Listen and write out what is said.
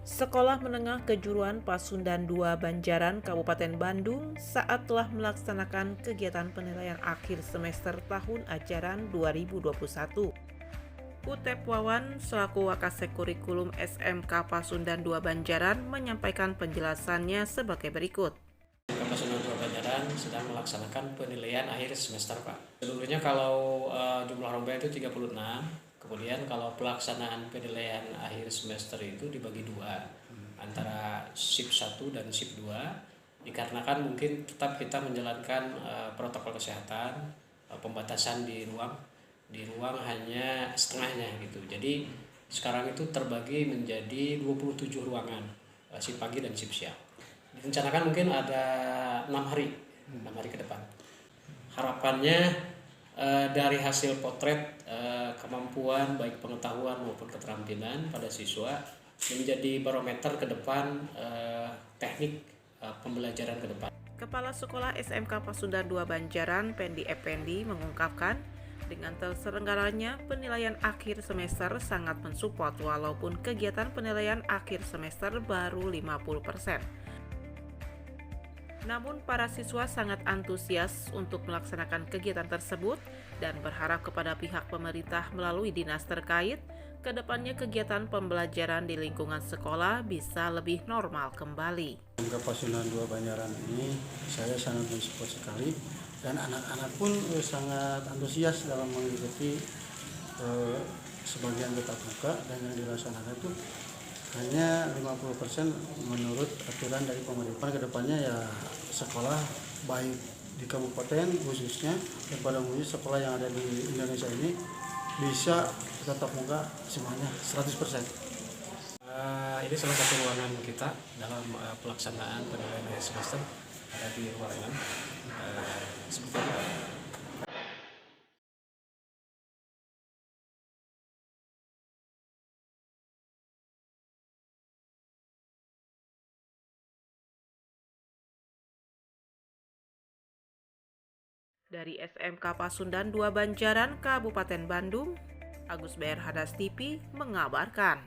Sekolah Menengah Kejuruan Pasundan 2 Banjaran, Kabupaten Bandung saat telah melaksanakan kegiatan penilaian akhir semester tahun ajaran 2021. Utep Wawan selaku Wakasek Kurikulum SMK Pasundan 2 Banjaran menyampaikan penjelasannya sebagai berikut. Pasundan 2 Banjaran sedang melaksanakan penilaian akhir semester, Pak. Seluruhnya kalau jumlah rombongan itu 36. Kemudian kalau pelaksanaan penilaian akhir semester itu dibagi dua, antara SIP 1 dan SIP 2, dikarenakan mungkin tetap kita menjalankan protokol kesehatan, pembatasan di ruang hanya setengahnya gitu. Jadi sekarang itu terbagi menjadi 27 ruangan, SIP pagi dan SIP siang. Direncanakan mungkin ada 6 hari ke depan. Harapannya dari hasil potret kemampuan baik pengetahuan maupun keterampilan pada siswa menjadi barometer ke depan teknik pembelajaran ke depan. Kepala Sekolah SMK Pasundan 2 Banjaran, Pendi Effendi, mengungkapkan dengan terselenggaranya penilaian akhir semester sangat mensupport walaupun kegiatan penilaian akhir semester baru 50%. Namun para siswa sangat antusias untuk melaksanakan kegiatan tersebut dan berharap kepada pihak pemerintah melalui dinas terkait, kedepannya kegiatan pembelajaran di lingkungan sekolah bisa lebih normal kembali. SMK Pasundan 2 Banjaran ini saya sangat mensupport sekali dan anak-anak pun sangat antusias dalam mengikuti sebagian tetap muka dan yang dilaksanakan itu hanya 50% menurut aturan dari pemerintah. Kedepannya ya sekolah baik di kabupaten khususnya dan pada umumnya sekolah yang ada di Indonesia ini bisa tetap muka semuanya 100%. Ini salah satu ruangan kita dalam pelaksanaan penilaian akhir semester, ada di ruangan seperti ini. Dari SMK Pasundan 2 Banjaran, Kabupaten Bandung, Agus BR Hadas TV mengabarkan.